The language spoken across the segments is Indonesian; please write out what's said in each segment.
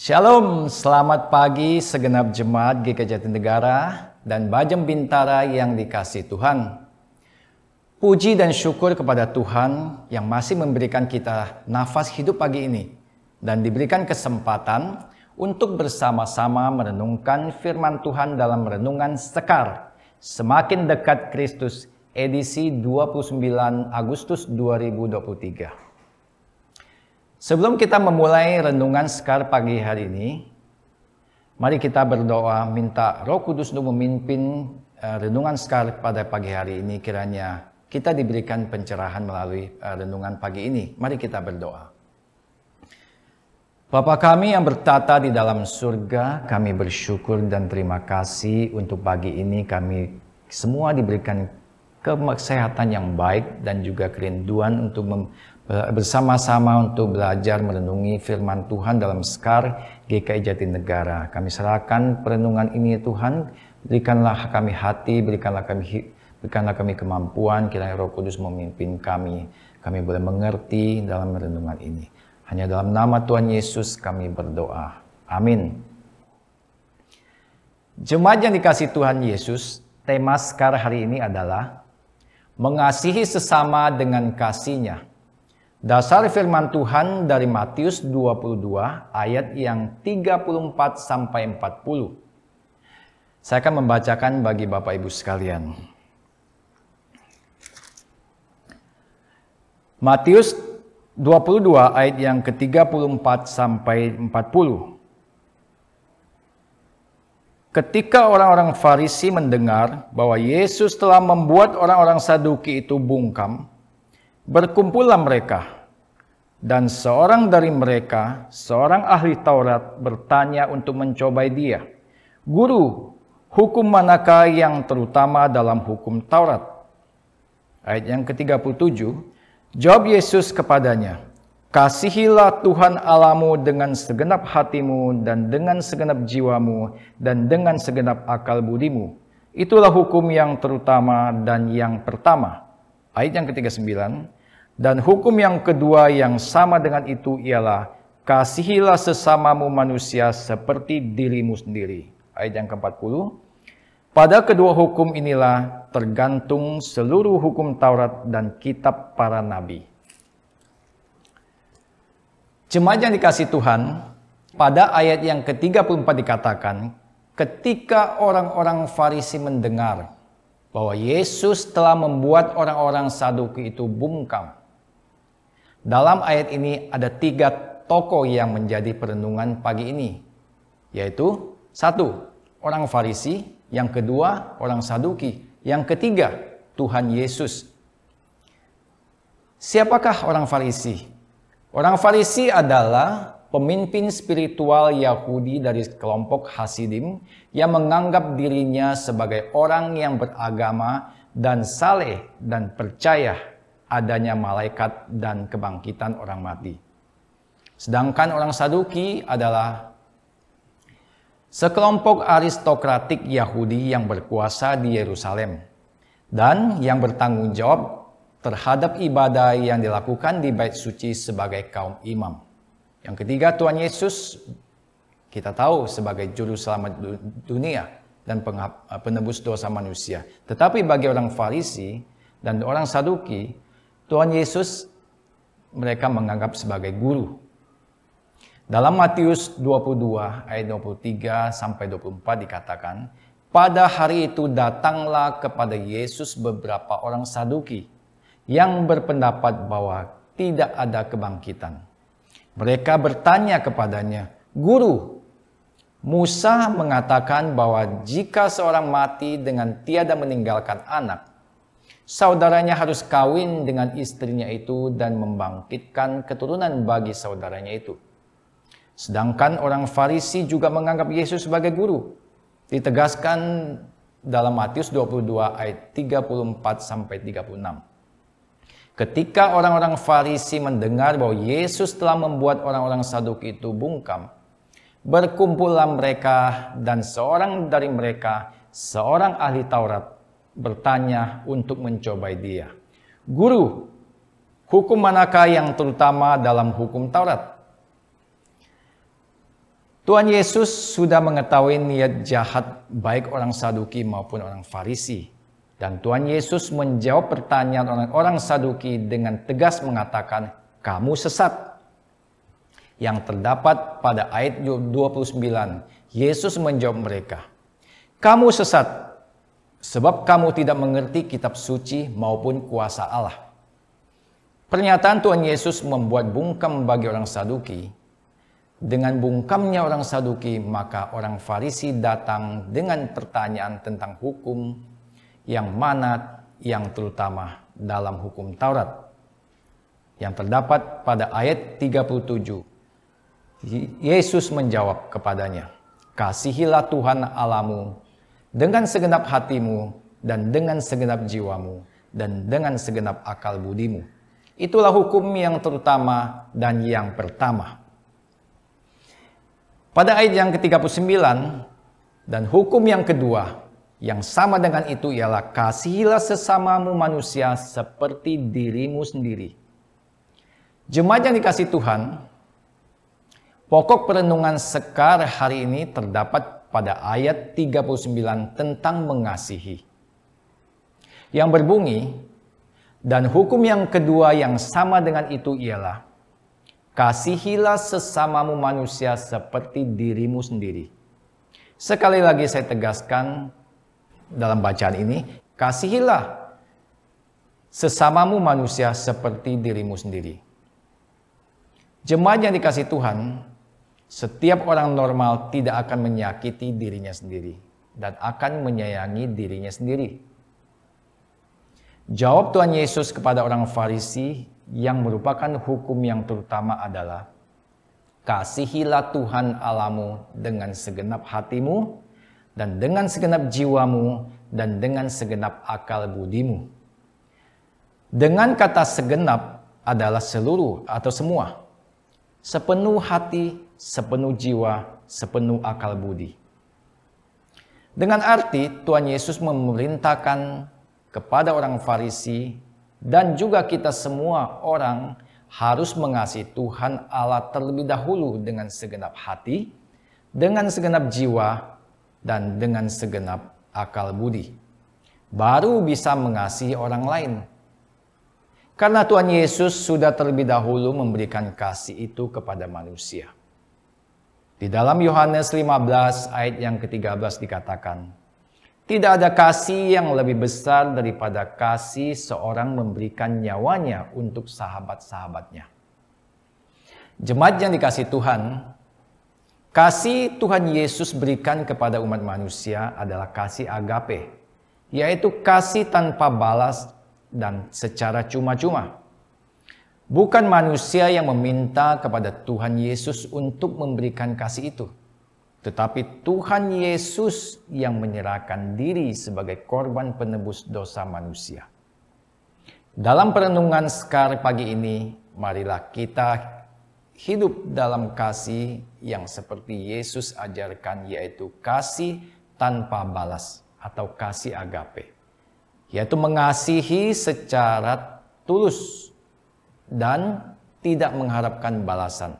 Shalom, selamat pagi segenap jemaat GKI Jatinegara dan Bajang Bintara yang dikasihi Tuhan. Puji dan syukur kepada Tuhan yang masih memberikan kita nafas hidup pagi ini dan diberikan kesempatan untuk bersama-sama merenungkan firman Tuhan dalam renungan Sekar Semakin Dekat Kristus edisi 29 Agustus 2023. Sebelum kita memulai renungan Sekar pagi hari ini, mari kita berdoa minta Roh Kudus untuk memimpin renungan Sekar pada pagi hari ini. Kiranya kita diberikan pencerahan melalui renungan pagi ini. Mari kita berdoa. Bapa kami yang bertata di dalam surga, kami bersyukur dan terima kasih untuk pagi ini kami semua diberikan kesehatan yang baik dan juga kerinduan untuk bersama-sama untuk belajar merenungi firman Tuhan dalam Sekar GKI Jatinegara. Kami serahkan perenungan ini Tuhan, berikanlah kami hati, berikanlah kami kemampuan, kiranya Roh Kudus memimpin kami boleh mengerti dalam renungan ini. Hanya dalam nama Tuhan Yesus kami berdoa. Amin. Jemaat yang dikasihi Tuhan Yesus, tema Sekar hari ini adalah mengasihi sesama dengan kasih-Nya. Dasar firman Tuhan dari Matius 22 ayat yang 34 sampai 40. Saya akan membacakan bagi Bapak Ibu sekalian. Matius 22 ayat yang ke-34 sampai 40. Ketika orang-orang Farisi mendengar bahwa Yesus telah membuat orang-orang Saduki itu bungkam, berkumpullah mereka, dan seorang dari mereka, seorang ahli Taurat, bertanya untuk mencobai dia, "Guru, hukum manakah yang terutama dalam hukum Taurat?" Ayat yang ke-37, jawab Yesus kepadanya, "Kasihilah Tuhan Allahmu dengan segenap hatimu dan dengan segenap jiwamu dan dengan segenap akal budimu. Itulah hukum yang terutama dan yang pertama." Ayat yang ke-39, dan hukum yang kedua yang sama dengan itu ialah, "Kasihilah sesamamu manusia seperti dirimu sendiri." Ayat yang ke-40, pada kedua hukum inilah tergantung seluruh hukum Taurat dan kitab para nabi. Jemaat yang dikasihi Tuhan, pada ayat yang ke-34 dikatakan, ketika orang-orang Farisi mendengar bahwa Yesus telah membuat orang-orang Saduki itu bungkam. Dalam ayat ini ada 3 tokoh yang menjadi perenungan pagi ini, yaitu 1. Orang Farisi, yang kedua orang Saduki, yang ketiga Tuhan Yesus. Siapakah orang Farisi? Orang Farisi adalah pemimpin spiritual Yahudi dari kelompok Hasidim yang menganggap dirinya sebagai orang yang beragama dan saleh dan percaya adanya malaikat dan kebangkitan orang mati. Sedangkan orang Saduki adalah sekelompok aristokratik Yahudi yang berkuasa di Yerusalem dan yang bertanggung jawab terhadap ibadah yang dilakukan di bait suci sebagai kaum imam. Yang ketiga, Tuhan Yesus kita tahu sebagai juru selamat dunia dan penebus dosa manusia. Tetapi bagi orang Farisi dan orang Saduki, Tuhan Yesus mereka menganggap sebagai guru. Dalam Matius 22 ayat 23 sampai 24 dikatakan, pada hari itu datanglah kepada Yesus beberapa orang Saduki yang berpendapat bahwa tidak ada kebangkitan. Mereka bertanya kepadanya, "Guru, Musa mengatakan bahwa jika seorang mati dengan tiada meninggalkan anak, saudaranya harus kawin dengan istrinya itu dan membangkitkan keturunan bagi saudaranya itu." Sedangkan orang Farisi juga menganggap Yesus sebagai guru. Ditegaskan dalam Matius 22 ayat 34 sampai 36. Ketika orang-orang Farisi mendengar bahwa Yesus telah membuat orang-orang Saduki itu bungkam, berkumpullah mereka dan seorang dari mereka, seorang ahli Taurat, bertanya untuk mencobai dia, "Guru, hukum manakah yang terutama dalam hukum Taurat?" Tuhan Yesus sudah mengetahui niat jahat baik orang Saduki maupun orang Farisi. Dan Tuhan Yesus menjawab pertanyaan orang-orang Saduki dengan tegas mengatakan, "Kamu sesat." Yang terdapat pada ayat 29, Yesus menjawab mereka, "Kamu sesat, sebab kamu tidak mengerti kitab suci maupun kuasa Allah." Pernyataan Tuhan Yesus membuat bungkam bagi orang Saduki. Dengan bungkamnya orang Saduki, maka orang Farisi datang dengan pertanyaan tentang hukum yang mana yang terutama dalam hukum Taurat. Yang terdapat pada ayat 37. Yesus menjawab kepadanya, "Kasihilah Tuhan Allahmu dengan segenap hatimu dan dengan segenap jiwamu dan dengan segenap akal budimu." Itulah hukum yang terutama dan yang pertama. Pada ayat yang ke-39, dan hukum yang kedua yang sama dengan itu ialah kasihilah sesamamu manusia seperti dirimu sendiri. Jemaat yang dikasihi Tuhan, pokok perenungan Sekar hari ini terdapat pada ayat 39 tentang mengasihi. Yang berbunyi, dan hukum yang kedua yang sama dengan itu ialah kasihilah sesamamu manusia seperti dirimu sendiri. Sekali lagi saya tegaskan dalam bacaan ini, kasihilah sesamamu manusia seperti dirimu sendiri. Jemaat yang dikasihi Tuhan, setiap orang normal tidak akan menyakiti dirinya sendiri dan akan menyayangi dirinya sendiri. Jawab Tuhan Yesus kepada orang Farisi yang merupakan hukum yang terutama adalah kasihilah Tuhan Allahmu dengan segenap hatimu dan dengan segenap jiwamu dan dengan segenap akal budimu. Dengan kata segenap adalah seluruh atau semua. Sepenuh hati, sepenuh jiwa, sepenuh akal budi. Dengan arti Tuhan Yesus memerintahkan kepada orang Farisi dan juga kita semua orang harus mengasihi Tuhan Allah terlebih dahulu dengan segenap hati, dengan segenap jiwa, dan dengan segenap akal budi. Baru bisa mengasihi orang lain. Karena Tuhan Yesus sudah terlebih dahulu memberikan kasih itu kepada manusia. Di dalam Yohanes 15 ayat yang ke-13 dikatakan, "Tidak ada kasih yang lebih besar daripada kasih seorang memberikan nyawanya untuk sahabat-sahabatnya." Jemaat yang dikasihi Tuhan, kasih Tuhan Yesus berikan kepada umat manusia adalah kasih agape, yaitu kasih tanpa balas dan secara cuma-cuma. Bukan manusia yang meminta kepada Tuhan Yesus untuk memberikan kasih itu, tetapi Tuhan Yesus yang menyerahkan diri sebagai korban penebus dosa manusia. Dalam perenungan Sekar pagi ini, marilah kita hidup dalam kasih yang seperti Yesus ajarkan, yaitu kasih tanpa balas atau kasih agape. Yaitu mengasihi secara tulus dan tidak mengharapkan balasan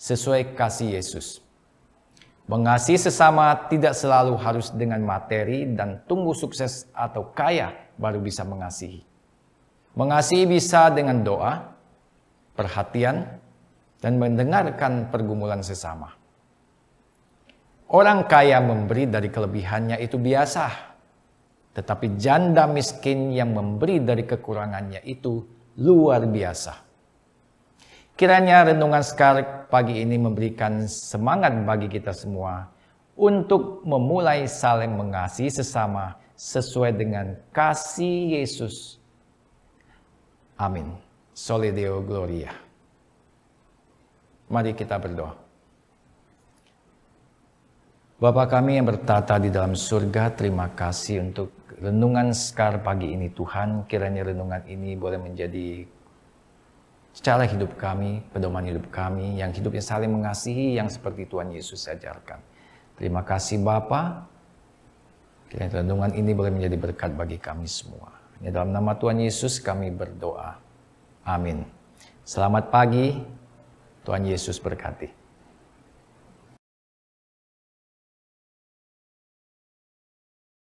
sesuai kasih Yesus. Mengasihi sesama tidak selalu harus dengan materi dan tumbuh sukses atau kaya baru bisa mengasihi. Mengasihi bisa dengan doa, perhatian, dan mendengarkan pergumulan sesama. Orang kaya memberi dari kelebihannya itu biasa, tetapi janda miskin yang memberi dari kekurangannya itu luar biasa. Kiranya renungan Sekar pagi ini memberikan semangat bagi kita semua untuk memulai saling mengasihi sesama sesuai dengan kasih Yesus. Amin. Soli Deo Gloria. Mari kita berdoa. Bapa kami yang bertata di dalam surga, terima kasih untuk renungan Sekar pagi ini Tuhan. Kiranya renungan ini boleh menjadi cara hidup kami, pedoman hidup kami, yang hidupnya saling mengasihi, yang seperti Tuhan Yesus ajarkan. Terima kasih Bapa. Kiranya renungan ini boleh menjadi berkat bagi kami semua. Dalam nama Tuhan Yesus kami berdoa. Amin. Selamat pagi. Tuhan Yesus berkati.